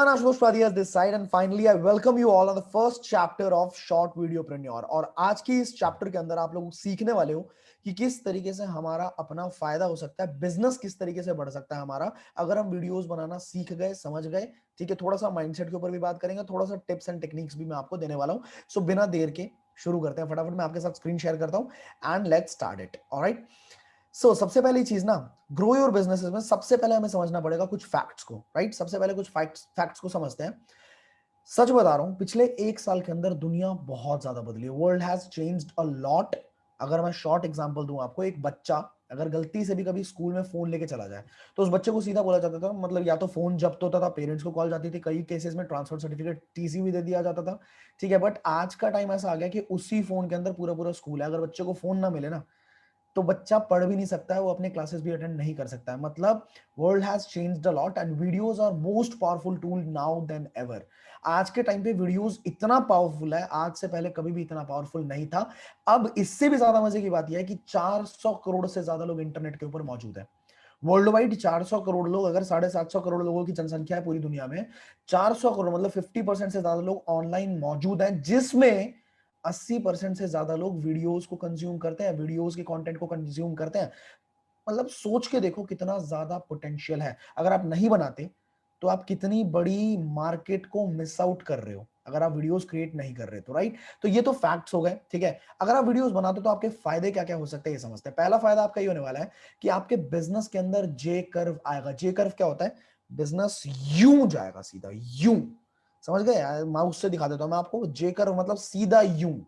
everyone, Ashutosh Padias this side and finally I welcome you all on the first chapter of Short Videopreneur। और आज की इस chapter के अंदर आप लोग सीखने वाले हो कि किस तरीके से हमारा अपना फायदा हो सकता है, बिजनेस किस तरीके से बढ़ सकता है हमारा अगर हम वीडियोस बनाना सीख गए, समझ गए। ठीक है, थोड़ा सा माइंडसेट के ऊपर भी बात करेंगे, थोड़ा सा टिप्स एंड टेक्निक्स भी मैं आपको देने वाला हूं। सो बिना देर के शुरू करते हैं, फटाफट मैं आपके साथ स्क्रीन शेयर करता हूं and let's start it. Alright, सबसे पहली चीज ना, ग्रो योर बिजनेस में सबसे पहले हमें समझना पड़ेगा कुछ फैक्ट्स को। राइट, सबसे पहले कुछ फैक्ट्स को समझते हैं। सच बता रहा हूं, पिछले एक साल के अंदर दुनिया बहुत ज्यादा बदली है। World has changed a lot. अगर मैं शॉर्ट एग्जांपल दूं आपको, एक बच्चा अगर गलती से भी कभी स्कूल में फोन लेके चला जाए तो उस बच्चे को सीधा बोला जाता था, मतलब या तो फोन जब्त होता था, पेरेंट्स को कॉल जाती थी, कई केसेस में ट्रांसफर सर्टिफिकेट, टीसी भी दे दिया जाता था। ठीक है, बट आज का टाइम ऐसा आ गया कि उसी फोन के अंदर पूरा पूरा स्कूल है। अगर बच्चे को फोन ना मिले ना तो बच्चा पढ़ भी नहीं सकता है, वो अपने क्लासेस भी अटेंड नहीं कर सकता है। मतलब world has changed a lot and videos are most powerful tool now then ever. आज के टाइम पे वीडियोस इतना पावरफुल है, आज से पहले कभी भी इतना पावरफुल नहीं था। अब इससे भी ज्यादा मजे की बात यह है कि 400 करोड़ से ज्यादा लोग इंटरनेट के ऊपर मौजूद है। वर्ल्ड वाइड 400 करोड़ लोग, अगर 750 करोड़ लोगों की जनसंख्या है पूरी दुनिया में, 400 करोड़ मतलब 50% से ज्यादा लोग ऑनलाइन मौजूद हैं, जिसमें 80% से ज्यादा लोग वीडियोस को कंज्यूम करते हैं, वीडियोस के कंटेंट को कंज्यूम करते हैं। मतलब सोच के देखो कितना ज्यादा पोटेंशियल है। अगर आप नहीं बनाते तो आप कितनी बड़ी मार्केट को मिस आउट कर रहे हो अगर आप वीडियोस क्रिएट नहीं कर रहे तो। राइट, तो ये तो फैक्ट्स हो गए। ठीक है, अगर आप वीडियोस बनाते तो आपके फायदे क्या क्या हो सकते हैं ये समझते हैं। पहला फायदा आपका ये होने वाला है कि आपके बिजनेस के अंदर जे कर्व आएगा। जे कर्व क्या होता है? बिजनेस यूं जाएगा, सीधा यूं। समझ गए? माउस से दिखा देता हूं मैं आपको। जे कर्व मतलब सीधा यूं।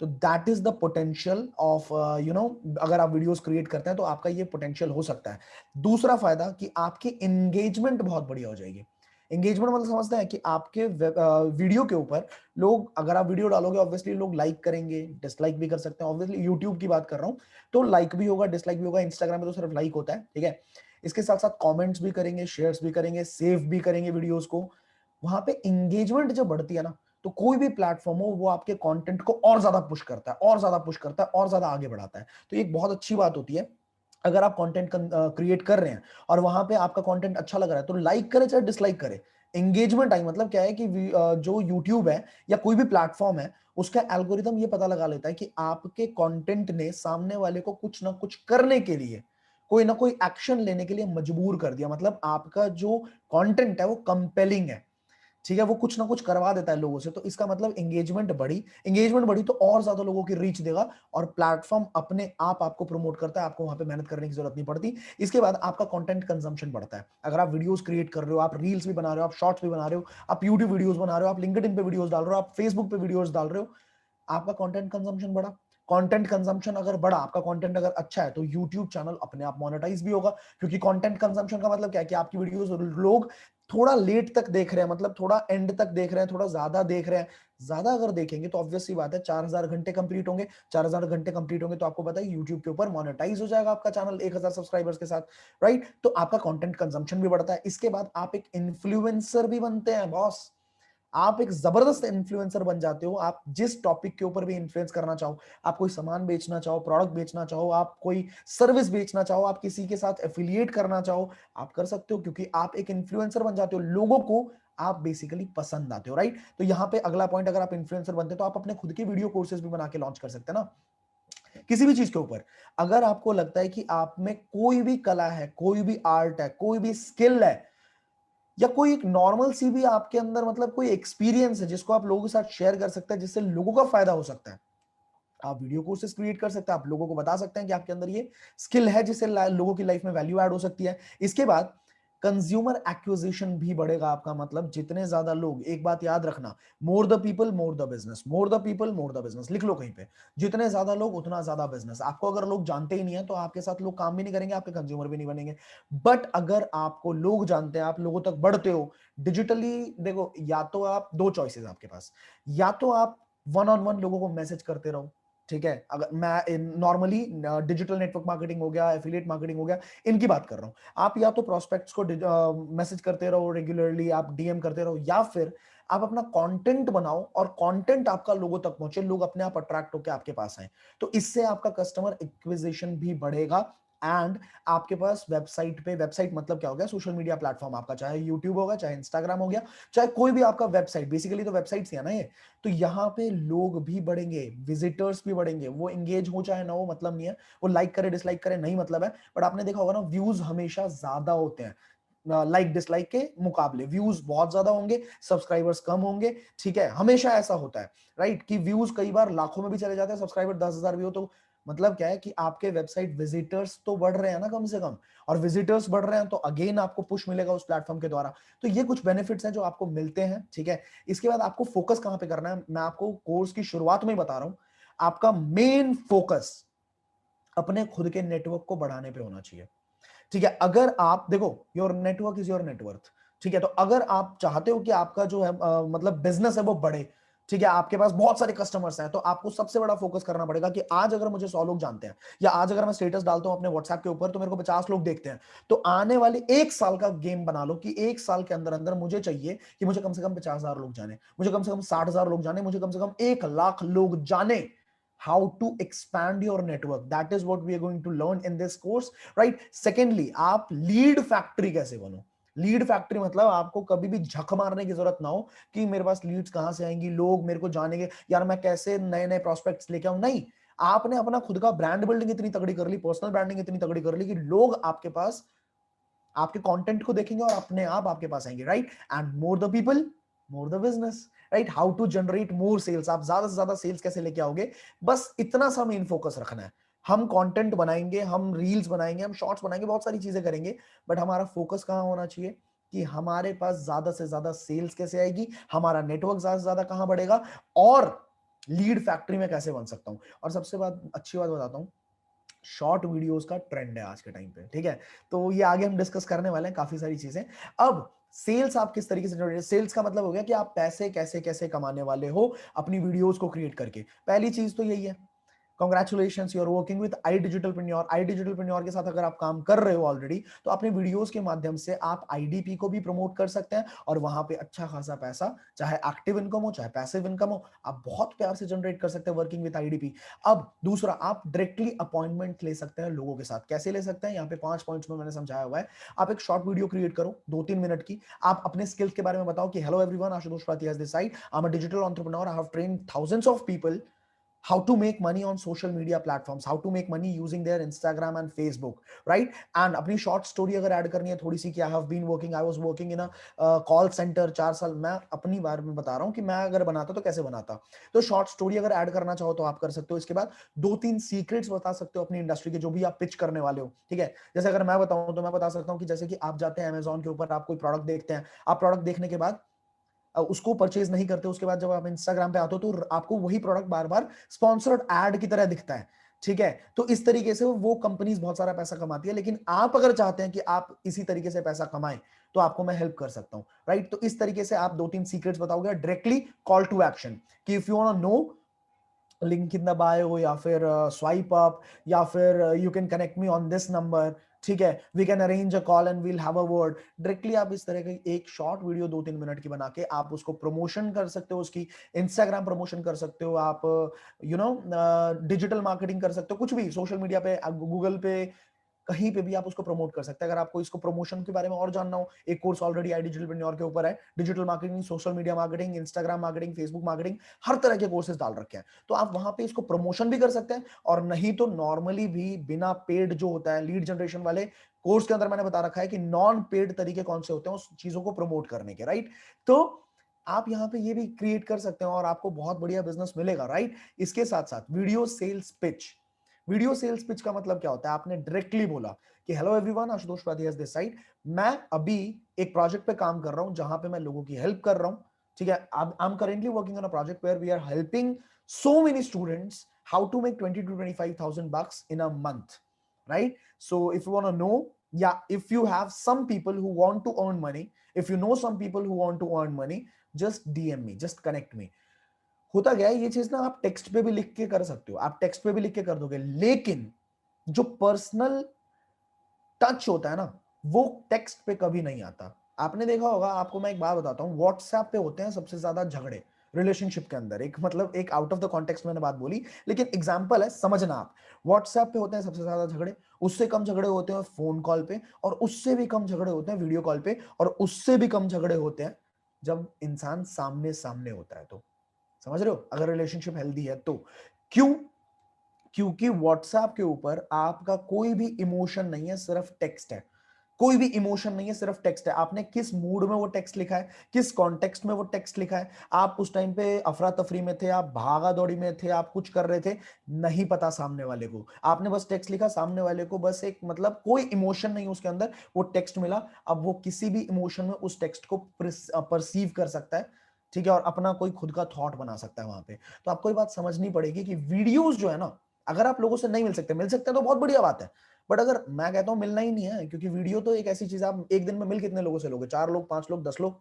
तो that is the potential of अगर आप वीडियोस क्रिएट करते हैं तो आपका ये पोटेंशियल हो सकता है। दूसरा फायदा कि आपकी एंगेजमेंट बहुत बढ़िया हो जाएगी। एंगेजमेंट मतलब समझते हैं कि आपके वीडियो के ऊपर लोग, अगर आप वीडियो डालोगे ऑब्वियसली लोग लाइक करेंगे, डिसलाइक भी कर सकते हैं। ऑब्वियसली यूट्यूब की बात कर रहा हूं तो लाइक भी होगा, डिसलाइक भी होगा। इंस्टाग्राम में तो सिर्फ लाइक होता है। ठीक है, इसके साथ साथ कमेंट्स भी करेंगे, शेयर्स भी करेंगे, सेव भी करेंगे वीडियोस को। वहां पे एंगेजमेंट जब बढ़ती है ना, तो कोई भी प्लेटफॉर्म हो वो आपके कंटेंट को और ज्यादा पुश करता है, और ज्यादा पुश करता है, और ज्यादा आगे बढ़ाता है। तो ये एक बहुत अच्छी बात होती है। अगर आप कंटेंट क्रिएट कर रहे हैं और वहां पे आपका कंटेंट अच्छा लग रहा है तो लाइक करे चाहे डिसलाइक करे, एंगेजमेंट आई। मतलब क्या है कि जो यूट्यूब है या कोई भी प्लेटफॉर्म है, उसका एल्गोरिदम ये पता लगा लेता है कि आपके कंटेंट ने सामने वाले को कुछ ना कुछ करने के लिए, कोई ना कोई एक्शन लेने के लिए मजबूर कर दिया। मतलब आपका जो कंटेंट है वो कंपेलिंग है। ठीक है, वो कुछ ना कुछ करवा देता है लोगों से। तो इसका मतलब एंगेजमेंट बढ़ी तो और ज्यादा लोगों की रीच देगा और प्लेटफॉर्म अपने आप आपको प्रमोट करता है। आपको वहां पे मेहनत करने की जरूरत नहीं पड़ती। इसके बाद आपका कंटेंट कंजम्पशन बढ़ता है। अगर आप वीडियोस क्रिएट कर रहे हो, आप रील्स भी बना रहे हो, आप शॉर्ट्स भी बना रहे हो, आप यूट्यूब वीडियोस बना रहे हो, आप लिंक्डइन पे वीडियोस डाल रहे हो, आप फेसबुक पे वीडियोस डाल रहे हो, आपका कंटेंट कंजम्पशन बढ़ा। कंटेंट कंजम्पशन अगर बढ़ा, आपका कंटेंट अगर अच्छा है तो यूट्यूब चैनल अपने आप मोनेटाइज भी होगा। क्योंकि कंटेंट कंजम्पशन का मतलब क्या है कि आपकी वीडियोस लोग थोड़ा लेट तक देख रहे हैं, मतलब थोड़ा एंड तक देख रहे हैं, थोड़ा ज्यादा देख रहे हैं। ज्यादा अगर देखेंगे तो ऑब्वियस सी बात है 4000 घंटे कंप्लीट होंगे। 4000 घंटे कंप्लीट होंगे तो आपको पता है यूट्यूब के ऊपर मोनेटाइज हो जाएगा आपका चैनल 1000 सब्सक्राइबर्स के साथ। राइट, तो आपका कंटेंट कंजम्पशन भी बढ़ता है। इसके बाद आप एक इन्फ्लुएंसर भी बनते हैं बॉस। आप एक जबरदस्त इन्फ्लुएंसर बन जाते हो। आप जिस टॉपिक के ऊपर भी इन्फ्लुएंस करना चाहो, आप कोई सामान बेचना चाहो, प्रोडक्ट बेचना चाहो, आप कोई सर्विस बेचना चाहो, आप किसी के साथ एफिलिएट करना चाहो, आप कर सकते हो। क्योंकि आप एक इन्फ्लुएंसर बन जाते हो, लोगों को आप बेसिकली पसंद आते हो। राइट, तो यहां पे अगला पॉइंट, अगर आप इन्फ्लुएंसर बनते हो तो आप अपने खुद के वीडियो कोर्सेज भी बना के लॉन्च कर सकते हैं ना, किसी भी चीज के ऊपर। अगर आपको लगता है कि आप में कोई भी कला है, कोई भी आर्ट है, कोई भी स्किल है, या कोई एक नॉर्मल सी भी आपके अंदर मतलब कोई एक्सपीरियंस है जिसको आप लोगों के साथ शेयर कर सकते हैं, जिससे लोगों का फायदा हो सकता है, आप वीडियो कोर्सेज क्रिएट कर सकते हैं। आप लोगों को बता सकते हैं कि आपके अंदर ये स्किल है जिससे लोगों की लाइफ में वैल्यू ऐड हो सकती है। इसके बाद कंज्यूमर एक्विजिशन भी बढ़ेगा आपका। मतलब जितने ज्यादा लोग, एक बात याद रखना, मोर the people more the business, more the people more the business, लिख लो कहीं पे। जितने ज्यादा लोग उतना ज्यादा बिजनेस। आपको अगर लोग जानते ही नहीं है तो आपके साथ लोग काम भी नहीं करेंगे, आपके कंज्यूमर भी नहीं बनेंगे। बट अगर आपको लोग जानते हैं, आप लोगों तक बढ़ते हो डिजिटली, देखो या तो आप, दो चॉइसेस आपके पास, या तो आप वन ऑन वन लोगों को मैसेज करते रहो। ठीक है, अगर मैं नॉर्मली डिजिटल नेटवर्क मार्केटिंग हो गया, एफिलिएट मार्केटिंग हो गया, इनकी बात कर रहा हूं। आप या तो प्रोस्पेक्ट्स को मैसेज करते रहो रेगुलरली, आप डीएम करते रहो, या फिर आप अपना कंटेंट बनाओ और कंटेंट आपका लोगों तक पहुंचे, लोग अपने आप अट्रैक्ट होकर आपके पास आए। तो इससे आपका कस्टमर एक्विजिशन भी बढ़ेगा। एंड आपके पास वेबसाइट पे, वेबसाइट मतलब क्या हो गया, सोशल मीडिया प्लेटफॉर्म आपका, चाहे यूट्यूब होगा, चाहे इंस्टाग्राम हो गया, चाहे कोई भी आपका वेबसाइट, बेसिकली तो वेबसाइट ही है ना ये। तो यहाँ पे लोग भी बढ़ेंगे, विजिटर्स भी बढ़ेंगे, वो एंगेज हो चाहे ना हो, मतलब नहीं है, वो लाइक करे डिसलाइक करे नहीं मतलब है, बट आपने देखा होगा ना व्यूज हमेशा ज्यादा होते हैं लाइक डिसलाइक के मुकाबले। व्यूज बहुत ज्यादा होंगे, सब्सक्राइबर्स कम होंगे, ठीक है, हमेशा ऐसा होता है, राइट, कि व्यूज कई बार लाखों में भी चले जाते हैं, सब्सक्राइबर 10,000 भी हो, तो मतलब क्या है कि आपके वेबसाइट विजिटर्स तो बढ़ रहे हैं ना कम से कम, और विजिटर्स बढ़ रहे हैं तो अगेन आपको पुश मिलेगा उस प्लेटफॉर्म के द्वारा। तो ये कुछ बेनिफिट्स हैं जो आपको मिलते हैं, ठीक है। इसके बाद आपको फोकस कहां पे करना है, मैं आपको कोर्स की शुरुआत में बता रहा हूं, आपका मेन फोकस अपने खुद के नेटवर्क को बढ़ाने पे होना चाहिए, ठीक है। अगर आप देखो, your network is your net worth, ठीक है। तो अगर आप चाहते हो कि आपका जो है मतलब बिजनेस है वो बढ़े, ठीक है, आपके पास बहुत सारे कस्टमर्स हैं, तो आपको सबसे बड़ा फोकस करना पड़ेगा कि आज अगर मुझे 100 लोग जानते हैं, या आज अगर मैं स्टेटस डालता हूं अपने व्हाट्सएप के ऊपर तो मेरे को 50 लोग देखते हैं, तो आने वाले 1 साल का गेम बना लो कि 1 साल के अंदर अंदर मुझे चाहिए कि मुझे कम से कम 50,000 लोग जाने, मुझे कम से कम 60,000 लोग जाने, मुझे कम से कम 1 लाख लोग जाने। How to expand your network, that is what we are going to learn in this course, right? Secondly, आप लीड फैक्ट्री कैसे बनो। लीड फैक्ट्री मतलब आपको कभी भी झक मारने की जरूरत ना हो कि मेरे पास लीड्स कहां से आएंगी, लोग मेरे को जानेंगे, यार मैं कैसे नए नए प्रोस्पेक्ट्स लेके आऊं, नहीं। आपने अपना खुद का ब्रांड बिल्डिंग इतनी तगड़ी कर ली, पर्सनल ब्रांडिंग इतनी तगड़ी कर ली कि लोग आपके पास आपके कंटेंट को देखेंगे और अपने आप आपके पास आएंगे, right. And more the people more the business, right. How to generate more sales, आप ज्यादा से ज्यादा सेल्स कैसे लेके आओगे, बस इतना सा मेन फोकस रखना है। हम कंटेंट बनाएंगे, हम रील्स बनाएंगे, हम शॉर्ट्स बनाएंगे, बहुत सारी चीजें करेंगे, बट हमारा फोकस कहां होना चाहिए कि हमारे पास ज्यादा से ज्यादा सेल्स कैसे आएगी, हमारा नेटवर्क ज्यादा से ज्यादा कहां बढ़ेगा, और लीड फैक्ट्री में कैसे बन सकता हूं। और सबसे बात अच्छी बात बताता हूं, शॉर्ट वीडियोस का ट्रेंड है आज के टाइम पे, ठीक है। तो ये आगे हम डिस्कस करने वाले हैं काफी सारी चीजें। अब सेल्स आप किस तरीके से जनरेट, सेल्स का मतलब हो गया कि आप पैसे कैसे कैसे कमाने वाले हो अपनी वीडियोस को क्रिएट करके। पहली चीज तो यही है, congratulation, you are working with I digitalpreneur. I digitalpreneur के साथ अगर आप काम कर रहे हो ऑलरेडी, तो अपने वीडियोस के माध्यम से आप आईडीपी को भी प्रमोट कर सकते हैं, और वहां पे अच्छा खासा पैसा, चाहे एक्टिव इनकम हो चाहे पैसिव इनकम हो, आप बहुत प्यार से जनरेट कर सकते हैं वर्किंग विद आईडीपी। अब दूसरा, आप डायरेक्टली अपॉइंटमेंट ले सकते हैं लोगों के साथ। कैसे ले सकते हैं, यहाँ पे 5 पॉइंट्स में मैंने समझाया हुआ है। आप एक शॉर्ट वीडियो क्रिएट करो 2-3 मिनट की, आप अपने स्किल्स के बारे में बताओ कि hello everyone, Ashutosh Padhi this side, I am a digital entrepreneur, I have trained thousands of people how to make money on social media platforms, how to make money using their Instagram and Facebook, right? And अपनी short story अगर add करनी है थोड़ी सी कि I have been working, I was working in a call center 4 साल, मैं अपनी बारे में बता रहा हूँ कि मैं अगर बनाता तो कैसे बनाता। तो शॉर्ट स्टोरी अगर ऐड करना चाहो तो आप कर सकते हो। इसके बाद 2-3 सीक्रेट्स बता सकते हो अपनी इंडस्ट्री के, जो भी आप पिच करने वाले हो, ठीक है। जैसे अगर मैं बताऊं तो मैं बता सकता हूँ कि जैसे कि आप जाते हैं अमेजोन के ऊपर, आप कोई प्रोडक्ट देखते हैं, आप प्रोडक्ट देखने के बाद उसको परचेज नहीं करते, उसके बाद जब आप इंस्टाग्राम पे आते हो तो आपको वही प्रोडक्ट बार बार स्पॉन्सर्ड एड की तरह दिखता है, ठीक है। तो इस तरीके से वो कंपनीज बहुत सारा पैसा कमाती है, लेकिन आप अगर चाहते हैं कि आप इसी तरीके से पैसा कमाएं तो आपको मैं हेल्प कर सकता हूं, राइट। तो इस तरीके से आप 2-3 सीक्रेट्स बताओगे, डायरेक्टली कॉल टू एक्शन, कि if you want to know, link in the bio, या फिर स्वाइप अप, या फिर you can connect me on this number, ठीक है, we can arrange a call and we'll have a word. Directly आप इस तरह की एक शॉर्ट वीडियो 2-3 मिनट की बना के आप उसको प्रमोशन कर सकते हो, उसकी इंस्टाग्राम प्रमोशन कर सकते हो, आप यू नो डिजिटल मार्केटिंग कर सकते हो, कुछ भी सोशल मीडिया पे, गूगल पे, कहीं पे भी आप उसको प्रमोट कर सकते हैं। अगर आपको इसको प्रमोशन के बारे में और जानना हो, एक कोर्स ऑलरेडी आई डिजिटलप्रेन्योर के ऊपर है, digital marketing, social media marketing, Instagram marketing, Facebook marketing, हर तरह के कोर्सेज डाल रखे हैं। तो आप वहां पे इसको प्रमोशन भी कर सकते हैं, और नहीं तो नॉर्मली भी बिना पेड जो होता है लीड जनरेशन वाले कोर्स के अंदर मैंने बता रखा है कि नॉन पेड तरीके कौन से होते हैं उस चीजों को प्रमोट करने के, राइट। तो आप यहाँ पे ये भी क्रिएट कर सकते हैं और आपको बहुत बढ़िया बिजनेस मिलेगा, राइट। इसके साथ साथ video sales pitch. Video sales pitch का मतलब क्या होता है, आपने डायरेक्टली बोला कि hello everyone, Ashutosh Padhi this side, मैं अभी एक प्रोजेक्ट पे काम कर रहा हूं जहां पे मैं लोगों की हेल्प कर रहा हूं, ठीक है। I am currently working on a project where we are helping so many students how to make 20 to 25,000 bucks in a month, right? So if you want to know, yeah, if you have some people who want to earn money, if you know some people who want to earn money, just DM me, just connect me। होता क्या है, ये चीज ना आप text पे भी लिख के कर सकते हो, आप टेक्स्ट पे भी लिख के कर दोगे, लेकिन जो पर्सनल टच होता है ना, वो टेक्स्ट पे कभी नहीं आता। आपने देखा होगा, आपको मैं एक बात बताता हूं, व्हाट्सएप पे होते हैं सबसे ज्यादा झगड़े, रिलेशनशिप के अंदर, एक मतलब एक आउट ऑफ द कॉन्टेक्स्ट मैंने बात बोली, लेकिन एग्जांपल है, समझना आप। व्हाट्सएप पे होते हैं सबसे ज्यादा झगड़े, उससे कम झगड़े होते हैं फोन कॉल पे, और उससे भी कम झगड़े होते हैं वीडियो कॉल पे, और उससे भी कम झगड़े होते हैं जब इंसान सामने सामने होता है। तो समझ रहे हो, अगर रिलेशनशिप हेल्दी है तो। क्यों? क्योंकि व्हाट्सएप के ऊपर आपका कोई भी इमोशन नहीं है, सिर्फ टेक्स्ट है। कोई भी इमोशन नहीं है, सिर्फ टेक्स्ट है। आपने किस मूड में वो टेक्स्ट लिखा है, किस कॉन्टेक्स्ट में वो टेक्स्ट लिखा है, आप उस टाइम पे अफरा तफरी में थे, आप भागा दौड़ी में थे, आप कुछ कर रहे थे, नहीं पता सामने वाले को। आपने बस टेक्स्ट लिखा, सामने वाले को बस एक मतलब कोई इमोशन नहीं उसके अंदर, वो टेक्स्ट मिला। अब वो किसी भी इमोशन में उस टेक्स्ट को परसीव कर सकता है, ठीक है, और अपना कोई खुद का थॉट बना सकता है वहां पे। तो आपको ये बात समझनी पड़ेगी कि वीडियोस जो है ना, अगर आप लोगों से नहीं मिल सकते हैं तो बहुत बढ़िया बात है। बट अगर मैं कहता हूं मिलना ही नहीं है, क्योंकि वीडियो तो एक ऐसी चीज, आप एक दिन में मिल कितने लोगों से लोगे, 4 लोग, 5 लोग, 10 लोग।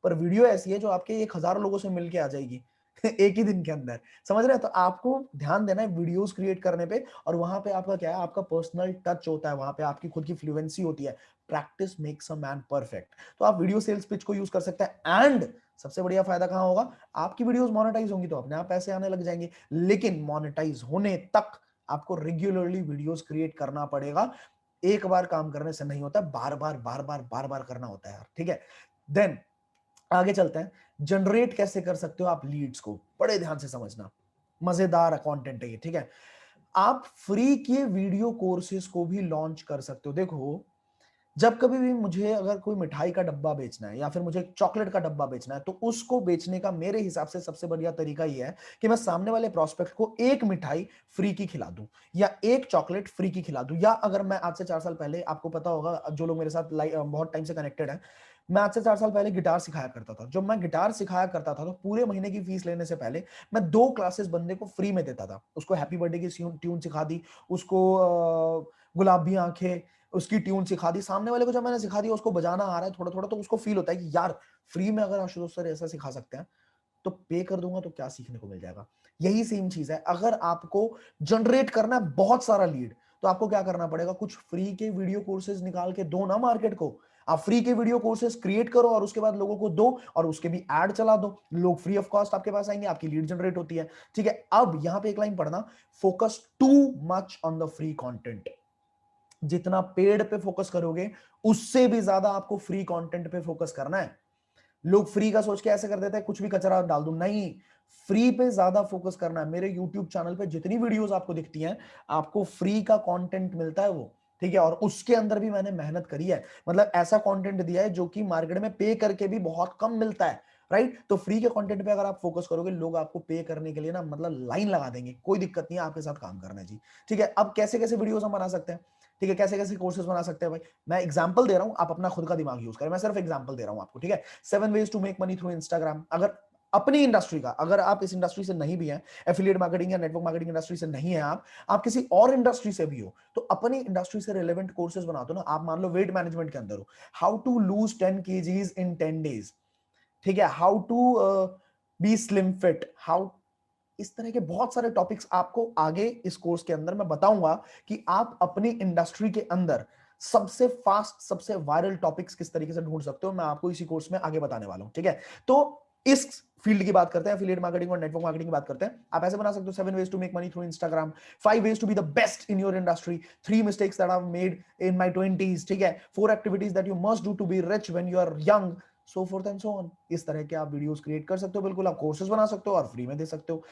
पर वीडियो ऐसी है जो आपके 1,000 लोगों से मिलके आ जाएगी एक ही दिन के अंदर। समझ रहे हैं? तो आपको ध्यान देना है वीडियोस क्रिएट करने पे, और वहां पे आपका क्या है, आपका पर्सनल टच होता है, वहां पे आपकी खुद की फ्लुएंसी होती है। Practice makes a man perfect. तो आप वीडियो सेल्स पिच को यूज कर सकते हैं। एंड सबसे बढ़िया फायदा कहां होगा, आपकी वीडियोस मोनेटाइज होंगी तो अपने आप पैसे आने लग जाएंगे। लेकिन मोनेटाइज होने तक आपको रेगुलरली वीडियोस क्रिएट करना पड़ेगा। एक बार काम करने से नहीं होता, बार बार बार बार बार बार करना होता है यार, ठीक है। देन आगे चलते हैं, जनरेट कैसे कर सकते हो आप लीड्स को, बड़े ध्यान से समझना, मजेदार कंटेंट है ये, ठीक है। आप फ्री के वीडियो कोर्सेज को भी लॉन्च कर सकते हो। देखो, जब कभी भी मुझे अगर कोई मिठाई का डब्बा बेचना है या फिर मुझे चॉकलेट का डब्बा बेचना है, तो उसको बेचने का मेरे हिसाब से सबसे बढ़िया तरीका यह है कि मैं सामने वाले प्रोस्पेक्ट को एक मिठाई फ्री की खिला दूं, या एक चॉकलेट फ्री की खिला दूं। या अगर मैं आज से 4 साल पहले, आपको पता होगा जो लोग मेरे साथ बहुत टाइम से कनेक्टेड है, मैं आज से 4 साल पहले गिटार सिखाया करता था। जब मैं गिटार सिखाया करता था तो पूरे महीने की फीस लेने से पहले मैं 2 क्लासेस बंदे को फ्री में देता था। उसको हैप्पी बर्थडे की ट्यून सिखा दी, उसको गुलाबी आंखें, उसकी ट्यून सिखा दी। सामने वाले को जब मैंने सिखा दिया, उसको बजाना आ रहा है थोड़ा थोड़ा, तो उसको फील होता है कि यार फ्री में अगर आशुतोष सर ऐसा सिखा सकते हैं, तो पे कर दूंगा तो क्या सीखने को मिल जाएगा। यही सेम चीज है, अगर आपको जनरेट करना है बहुत सारा लीड, तो आपको क्या करना पड़ेगा, कुछ फ्री के वीडियो कोर्सेज निकाल के दो ना मार्केट को। आप फ्री के वीडियो कोर्सेज क्रिएट करो और उसके बाद लोगों को दो, और उसके भी ऐड चला दो, लोग फ्री ऑफ कॉस्ट आपके पास आएंगे, आपकी लीड जनरेट होती है, ठीक है। अब यहां पे एक लाइन पढ़ना, focus too much on the free content. जितना पेड पे फोकस करोगे, उससे भी ज्यादा आपको फ्री कंटेंट पे फोकस करना है। लोग फ्री का सोच के ऐसे कर देते हैं, कुछ भी कचरा डाल दूं, नहीं, फ्री पे ज्यादा फोकस करना है। मेरे यूट्यूब चैनल पे जितनी वीडियोस आपको दिखती हैं, आपको फ्री का कंटेंट मिलता है वो, ठीक है। और उसके अंदर भी मैंने मेहनत करी है, मतलब ऐसा कंटेंट दिया है जो कि मार्केट में पे करके भी बहुत कम मिलता है, राइट। तो फ्री के कंटेंट पे अगर आप फोकस करोगे, लोग आपको पे करने के लिए ना मतलब लाइन लगा देंगे, कोई दिक्कत नहीं है, आपके साथ काम करना है जी, ठीक है। अब कैसे कैसे वीडियोस हम बना सकते हैं, ठीक है, कैसे कैसे कोर्सेज बना सकते हैं भाई, मैं एग्जांपल दे रहा हूं, आप अपना खुद का दिमाग यूज करें, मैं सिर्फ एग्जांपल दे रहा हूं आपको, ठीक है। 7 ways to make money through Instagram. अगर अपनी इंडस्ट्री का, अगर आप इस इंडस्ट्री से नहीं भी हैं, एफिलिएट मार्केटिंग या नेटवर्क मार्केटिंग इंडस्ट्री से नहीं है, आप किसी और इंडस्ट्री से भी हो, तो अपनी इंडस्ट्री से रिलेवेंट कोर्सेज बना दो ना। आप मान लो वेट मैनेजमेंट के अंदर हो, how to lose 10 kgs in 10 days, ठीक है, how to be slim fit, how, इस तरह के बहुत सारे टॉपिक्स आपको आगे इस कोर्स के अंदर मैं बताऊंगा कि आप अपनी इंडस्ट्री के अंदर सबसे फास्ट, सबसे वायरल टॉपिक्स किस तरीके से ढूंढ सकते हो, मैं आपको इसी कोर्स में आगे बताने वाला हूं, ठीक है। तो इस फील्ड की बात करते हैं, एफिलिएट मार्केटिंग और नेटवर्क मार्केटिंग की बात करते हैं। आप ऐसे बना सकते हो, 7 ways to make money through Instagram, 5 ways to be the best in your industry, 3 mistakes that I have made in my 20s, ठीक है, 4 activities that you must do to be rich when you are young, so forth and so on. इस तरह के आप videos create कर सकते हो, बिल्कुल आप कोर्सेज बना सकते हो और फ्री में दे सकते हो।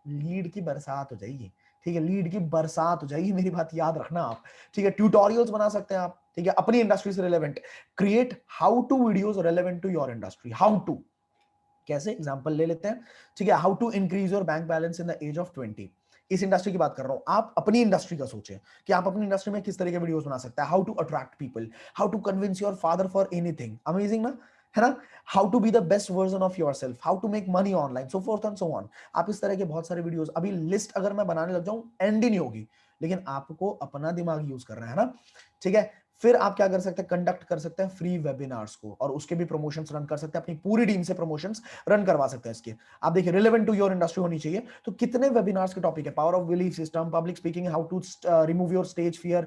लीड की बरसात हो जाएगी, ठीक है, लीड की बरसात हो जाएगी, मेरी बात याद रखना आप, ठीक है। ट्यूटोरियल्स बना सकते हैं आप, ठीक है, अपनी इंडस्ट्री से relevant, create how to videos relevant to your industry. How to कैसे, एग्जांपल ले लेते हैं, ठीक है। How to increase your bank balance in the age of 20, इस इंडस्ट्री की बात कर रहा हूं। आप अपनी इंडस्ट्री का सोचें कि आप अपनी इंडस्ट्री में किस तरह के वीडियोस बना सकते हैं। How to attract people, how to convince your father for anything, amazing ना, है ना। How to be the best version of yourself, how to make money online, so forth and so on. आप इस तरह के बहुत सारे videos, अभी लिस्ट अगर मैं बनाने लग जाऊं एंड ही नहीं होगी, लेकिन आपको अपना दिमाग यूज करना है ना, ठीक है। फिर आप क्या कर सकते हैं, कंडक्ट कर सकते हैं फ्री वेबिनार्स को, और उसके भी प्रमोशंस रन कर सकते हैं, अपनी पूरी टीम से प्रमोशंस रन करवा सकते हैं इसके। आप देखिए, रिलेवेंट टू योर इंडस्ट्री होनी चाहिए, तो कितने वेबिनार्स के टॉपिक है, power of belief system, public speaking, how to remove your stage fear,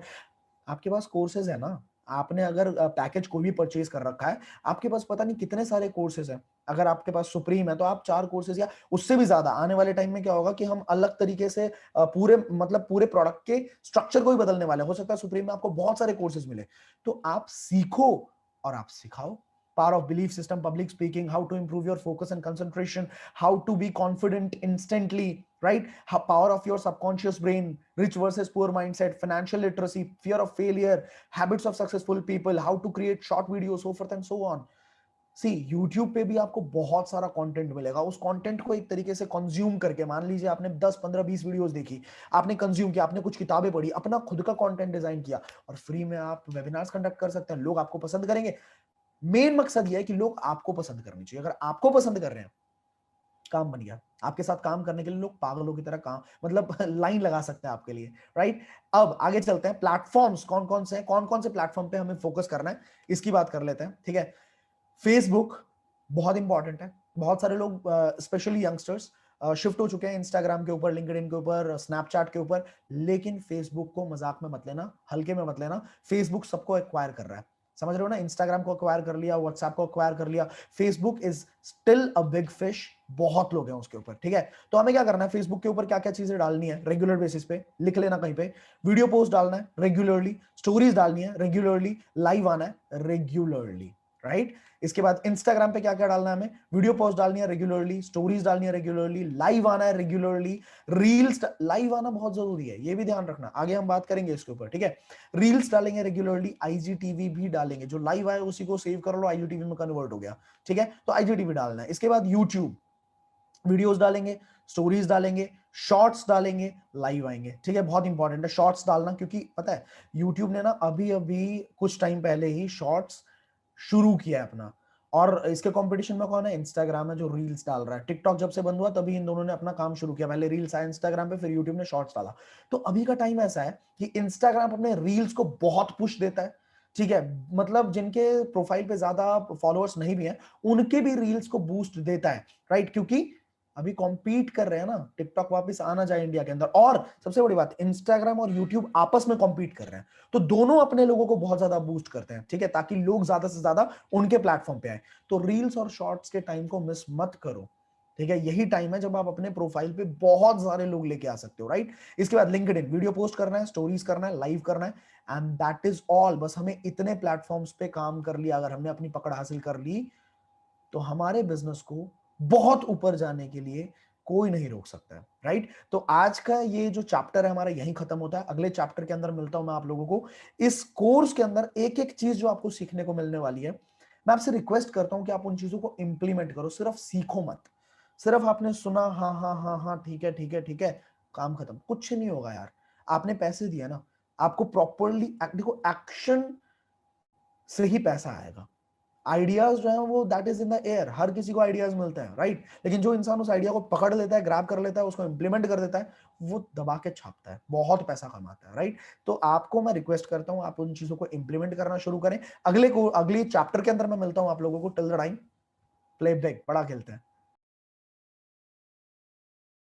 आपके पास कोर्सेज है ना। आपने अगर पैकेज कोई भी परचेज कर रखा है, आपके पास पता नहीं कितने सारे कोर्सेज हैं। अगर आपके पास सुप्रीम है तो आप 4 कोर्सेज या उससे भी ज्यादा, आने वाले टाइम में क्या होगा कि हम अलग तरीके से पूरे मतलब पूरे प्रोडक्ट के स्ट्रक्चर को ही बदलने वाले हैं। हो सकता है सुप्रीम में आपको बहुत सारे कोर्सेज मिले, तो आप सीखो और आप सिखाओ। Power of belief system, public speaking, how to improve your focus and concentration, how to be confident instantly, right? How power of your subconscious brain, rich versus poor mindset, financial literacy, fear of failure, habits of successful people, how to create short videos, so forth and so on. सी YouTube पे भी आपको बहुत सारा content मिलेगा। उस content को एक तरीके से कंज्यूम करके, मान लीजिए आपने 10 15 20 वीडियोस देखी, आपने कंज्यूम किया, आपने कुछ किताबें पढ़ी, अपना खुद का कंटेंट डिजाइन किया और फ्री में आप वेबिनार्स कंडक्ट कर सकते हैं। लोग आपको पसंद करेंगे। मेन मकसद यह है कि लोग आपको पसंद करने चाहिए। अगर आपको पसंद कर रहे हैं, काम बन गया। आपके साथ काम करने के लिए लोग पागलों की तरह काम मतलब लाइन लगा सकते हैं आपके लिए, राइट? अब आगे चलते हैं। प्लेटफॉर्म्स कौन कौन से हैं, कौन कौन से प्लेटफॉर्म पे हमें फोकस करना है, इसकी बात कर लेते हैं, ठीक है? फेसबुक बहुत इंपॉर्टेंट है। बहुत सारे लोग स्पेशली यंगस्टर्स शिफ्ट हो चुके हैं इंस्टाग्राम के ऊपर, लिंक्डइन के ऊपर, स्नैपचैट के ऊपर। लेकिन फेसबुक को मजाक में मत लेना, हल्के में मत लेना। फेसबुक सबको एक्वायर कर रहा है, समझ रहे हो ना? इंस्टाग्राम को एक्वायर कर लिया, व्हाट्सएप को एक्वायर कर लिया, Facebook is still a big fish. बहुत लोग हैं उसके ऊपर, ठीक है? तो हमें क्या करना है, फेसबुक के ऊपर क्या क्या चीजें डालनी है रेगुलर बेसिस पे, लिख लेना कहीं पे। वीडियो पोस्ट डालना है रेगुलरली, स्टोरीज डालनी है रेगुलरली, लाइव आना है रेगुलरली, राइट? इसके बाद इंस्टाग्राम पे क्या क्या डालना है हमें, वीडियो पोस्ट डालनी है रेगुलरली, स्टोरीज डालनी है रेगुलरली, लाइव आना है रेगुलरली। रील्स लाइव आना बहुत जरूरी है, ये भी ध्यान रखना, आगे हम बात करेंगे इसके ऊपर, ठीक है? रील्स डालेंगे रेगुलरली, आईजीटीवी भी डालेंगे। जो लाइव आए उसी को सेव कर लो, आईजीटीवी में कन्वर्ट हो गया, ठीक है? तो आईजीटीवी डालना है। इसके बाद यूट्यूब वीडियोस डालेंगे, स्टोरीज डालेंगे, शॉर्ट्स डालेंगे, लाइव आएंगे, ठीक है? बहुत इंपॉर्टेंट है शॉर्ट्स डालना, क्योंकि पता है यूट्यूब ने ना अभी अभी कुछ टाइम पहले ही शॉर्ट्स शुरू किया है अपना, और इसके कंपटीशन में कौन है? इंस्टाग्राम है जो रील्स डाल रहा है। टिकटॉक जब से बंद हुआ तभी इन दोनों ने अपना काम शुरू किया। पहले रील्स आया इंस्टाग्राम पे, फिर यूट्यूब ने शॉर्ट्स डाला। तो अभी का टाइम ऐसा है कि इंस्टाग्राम अपने रील्स को बहुत पुश देता है, ठीक है? मतलब जिनके प्रोफाइल पे ज्यादा फॉलोअर्स नहीं भी हैं, उनके भी रील्स को बूस्ट देता है, राइट? क्योंकि अभी कॉम्पीट कर रहे हैं ना, टिकटॉक वापस आना जाए इंडिया के अंदर, और सबसे बड़ी बात, इंस्टाग्राम और यूट्यूब आपस में कॉम्पीट कर रहे हैं। तो दोनों अपने लोगों को बहुत ज्यादा बूस्ट करते हैं, ठीक है? ताकि लोग ज्यादा से ज्यादा उनके प्लेटफॉर्म पे आए। तो रील्स और शॉर्ट्स के टाइम को मिस मत करो, ठीक है? यही टाइम है जब आप अपने प्रोफाइल पे बहुत सारे लोग लेके आ सकते हो, राइट? इसके बाद लिंक्डइन, वीडियो पोस्ट करना है, स्टोरीज करना है, लाइव करना है, एंड दैट इज ऑल। बस हमें इतने प्लेटफॉर्म्स पे काम कर लिया, अगर हमने अपनी पकड़ हासिल कर ली, तो हमारे बिजनेस को बहुत ऊपर जाने के लिए कोई नहीं रोक सकता है, राइट? तो आज का ये जो चैप्टर है हमारा यहीं खत्म होता है। अगले चैप्टर के अंदर मिलता हूं मैं आप लोगों को। इस कोर्स के अंदर एक एक चीज जो आपको सीखने को मिलने वाली है, मैं आपसे रिक्वेस्ट करता हूं कि आप उन चीजों को इंप्लीमेंट करो, सिर्फ सीखो मत। सिर्फ आपने सुना, हाँ हाँ हाँ हाँ ठीक है ठीक है ठीक है, काम खत्म, कुछ नहीं होगा यार। आपने पैसे दिए ना, आपको प्रॉपरली देखो, एक्शन से ही पैसा आएगा। आइडियाज जो है वो that is in the air, हर किसी को आइडियाज मिलते हैं, राइट? लेकिन जो इंसान उस आइडिया को पकड़ लेता है, ग्रैब कर लेता है, उसको इंप्लीमेंट कर देता है, वो दबा के छापता है, बहुत पैसा कमाता है, राइट? तो आपको मैं रिक्वेस्ट करता हूं, आप उन चीजों को इंप्लीमेंट करना शुरू करें। अगले चैप्टर के अंदर मैं मिलता हूं आप लोगों को। Till the time, play big, बड़ा खेलते हैं।